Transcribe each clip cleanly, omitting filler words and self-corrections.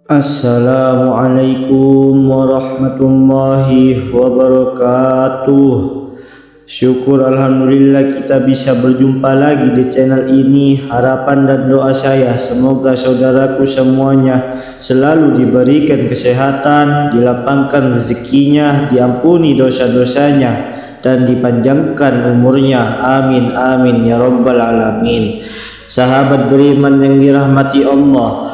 Assalamualaikum warahmatullahi wabarakatuh. Syukur alhamdulillah kita bisa berjumpa lagi di channel ini. Harapan dan doa saya semoga saudaraku semuanya selalu diberikan kesehatan, dilapangkan rezekinya, diampuni dosa-dosanya, dan dipanjangkan umurnya. Amin amin ya rabbal alamin. Sahabat beriman yang dirahmati Allah,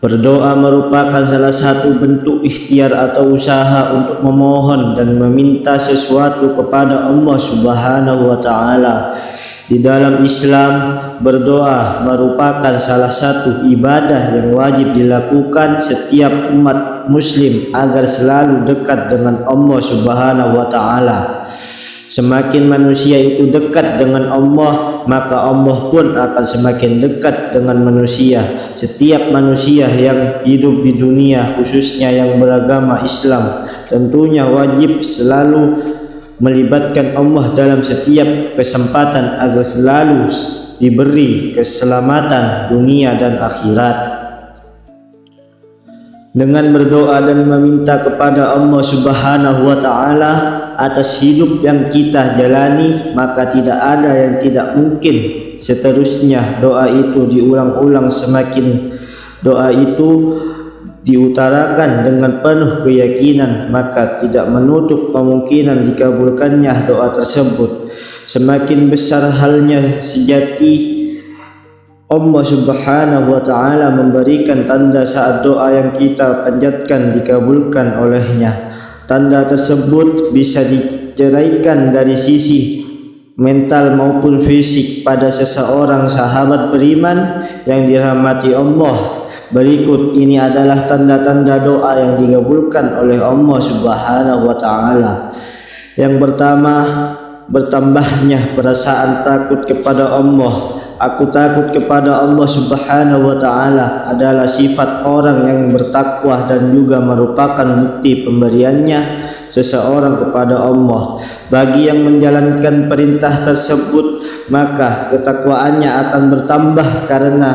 berdoa merupakan salah satu bentuk ikhtiar atau usaha untuk memohon dan meminta sesuatu kepada Allah Subhanahu wa taala. Di dalam Islam, berdoa merupakan salah satu ibadah yang wajib dilakukan setiap umat muslim agar selalu dekat dengan Allah Subhanahu wa taala. Semakin manusia itu dekat dengan Allah, maka Allah pun akan semakin dekat dengan manusia. Setiap manusia yang hidup di dunia, khususnya yang beragama Islam, tentunya wajib selalu melibatkan Allah dalam setiap kesempatan agar selalu diberi keselamatan dunia dan akhirat. Dengan berdoa dan meminta kepada Allah Subhanahu wa taala atas hidup yang kita jalani, maka tidak ada yang tidak mungkin. Seterusnya doa itu diulang-ulang, semakin doa itu diutarakan dengan penuh keyakinan, maka tidak menutup kemungkinan dikabulkannya doa tersebut. Semakin besar halnya sejati Allah Subhanahu wa taala memberikan tanda saat doa yang kita panjatkan dikabulkan olehnya. Tanda tersebut bisa diceraikan dari sisi mental maupun fisik pada seseorang sahabat beriman yang dirahmati Allah. Berikut ini adalah tanda-tanda doa yang dikabulkan oleh Allah Subhanahu wa taala. Yang pertama, bertambahnya perasaan takut kepada Allah. Aku takut kepada Allah Subhanahu wa taala adalah sifat orang yang bertakwa dan juga merupakan bukti pemberiannya seseorang kepada Allah. Bagi yang menjalankan perintah tersebut, maka ketakwaannya akan bertambah, karena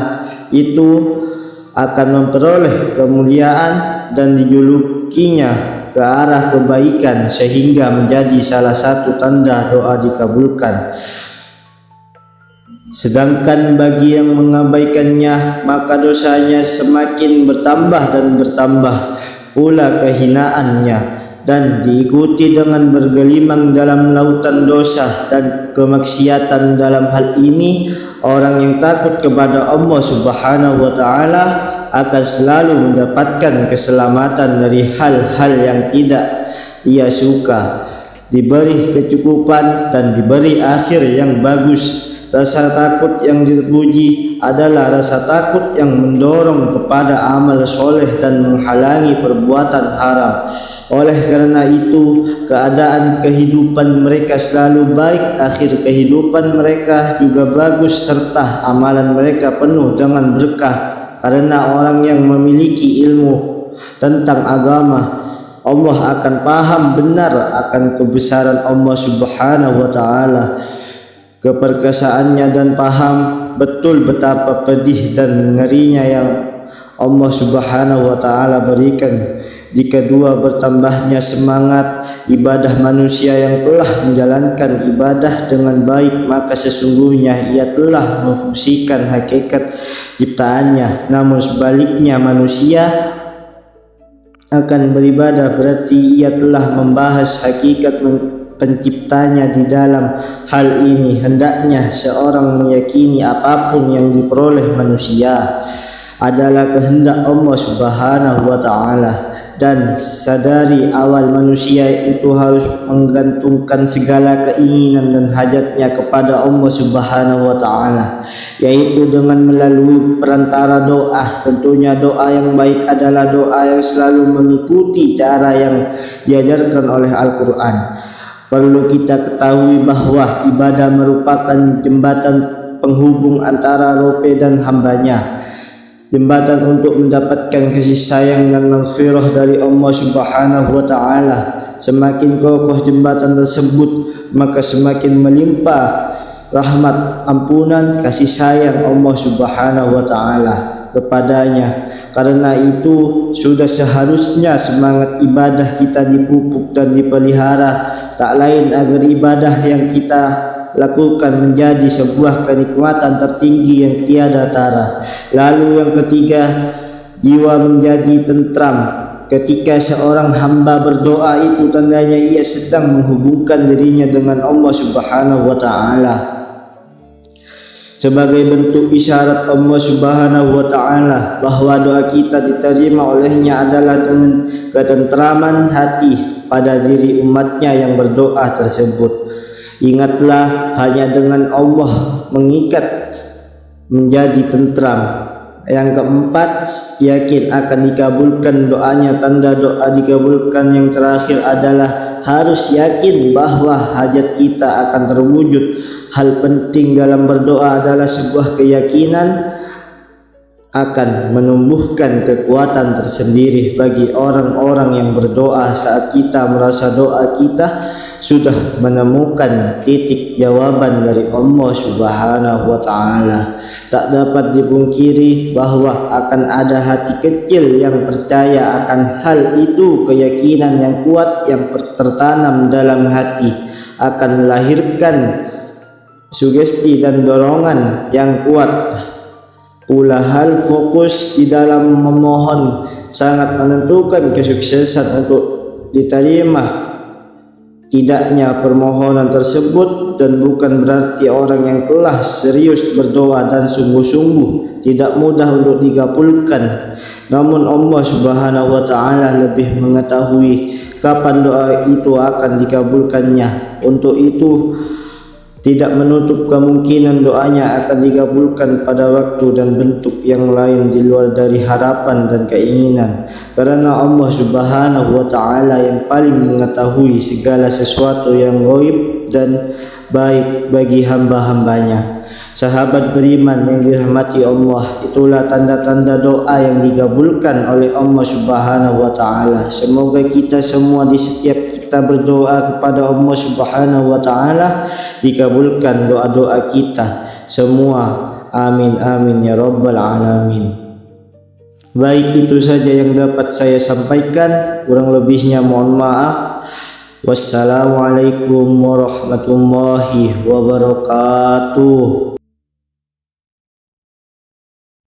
itu akan memperoleh kemuliaan dan dijulukinya ke arah kebaikan, sehingga menjadi salah satu tanda doa dikabulkan. Sedangkan bagi yang mengabaikannya, maka dosanya semakin bertambah dan bertambah pula kehinaannya, dan diikuti dengan bergelimang dalam lautan dosa dan kemaksiatan. Dalam hal ini, orang yang takut kepada Allah Subhanahu wa taala akan selalu mendapatkan keselamatan dari hal-hal yang tidak ia suka, diberi kecukupan dan diberi akhir yang bagus. Rasa takut yang dipuji adalah rasa takut yang mendorong kepada amal soleh dan menghalangi perbuatan haram. Oleh karena itu, keadaan kehidupan mereka selalu baik, akhir kehidupan mereka juga bagus, serta amalan mereka penuh dengan berkah. Karena orang yang memiliki ilmu tentang agama, Allah akan paham benar akan kebesaran Allah Subhanahu wa taala, keperkasaannya, dan paham betul betapa pedih dan ngerinya yang Allah Subhanahu wa taala berikan jika bertambahnya semangat ibadah manusia yang telah menjalankan ibadah dengan baik, maka sesungguhnya ia telah memfungsikan hakikat ciptaannya. Namun sebaliknya, manusia akan beribadah berarti ia telah membahas hakikat penciptanya. Di dalam hal ini, hendaknya seorang meyakini apapun yang diperoleh manusia adalah kehendak Allah Subhanahu wa taala, dan sadari awal manusia itu harus menggantungkan segala keinginan dan hajatnya kepada Allah Subhanahu wa taala, yaitu dengan melalui perantara doa. Tentunya doa yang baik adalah doa yang selalu mengikuti cara yang diajarkan oleh Al-Quran. Perlu kita ketahui bahwa ibadah merupakan jembatan penghubung antara Rob dan hambanya, jembatan untuk mendapatkan kasih sayang dan maghfirah dari Allah Subhanahu wa taala. Semakin kokoh jembatan tersebut, maka semakin melimpah rahmat, ampunan, kasih sayang Allah Subhanahu wa taala. kepadanya. Karena itu sudah seharusnya semangat ibadah kita dipupuk dan dipelihara, tak lain agar ibadah yang kita lakukan menjadi sebuah kenikmatan tertinggi yang tiada tara. Lalu yang ketiga, jiwa menjadi tentram. Ketika seorang hamba berdoa, itu tandanya ia sedang menghubungkan dirinya dengan Allah Subhanahu wa Ta'ala. Sebagai bentuk isyarat Allah Subhanahu wa Ta'ala bahwa doa kita diterima olehnya adalah dengan ketentraman hati pada diri umatnya yang berdoa tersebut. Ingatlah, hanya dengan Allah mengikat menjadi tentram. Yang keempat, yakin akan dikabulkan doanya. Tanda doa dikabulkan yang terakhir adalah harus yakin bahwa hajat kita akan terwujud. Hal penting dalam berdoa adalah sebuah keyakinan akan menumbuhkan kekuatan tersendiri bagi orang-orang yang berdoa saat kita merasa doa kita sudah menemukan titik jawaban dari Allah Subhanahu wa Ta'ala. Tak dapat dipungkiri bahwa akan ada hati kecil yang percaya akan hal itu. Keyakinan yang kuat yang tertanam dalam hati akan melahirkan sugesti dan dorongan yang kuat. Pula hal fokus di dalam memohon sangat menentukan kesuksesan untuk diterima tidaknya permohonan tersebut, dan bukan berarti orang yang telah serius berdoa dan sungguh-sungguh tidak mudah untuk dikabulkan. Namun Allah Subhanahu wa Ta'ala lebih mengetahui kapan doa itu akan dikabulkannya. Untuk itu tidak menutup kemungkinan doanya akan dikabulkan pada waktu dan bentuk yang lain di luar dari harapan dan keinginan. Karena Allah Subhanahu wa Ta'ala yang paling mengetahui segala sesuatu yang gaib dan baik bagi hamba-hambanya. Sahabat beriman yang dirahmati Allah, itulah tanda-tanda doa yang dikabulkan oleh Allah Subhanahu wa Ta'ala. Semoga kita semua di setiap kita berdoa kepada Allah Subhanahu wa Ta'ala dikabulkan doa-doa kita semua. Amin amin ya rabbal alamin. Baik, itu saja yang dapat saya sampaikan. Kurang lebihnya mohon maaf. Wassalamualaikum warahmatullahi wabarakatuh.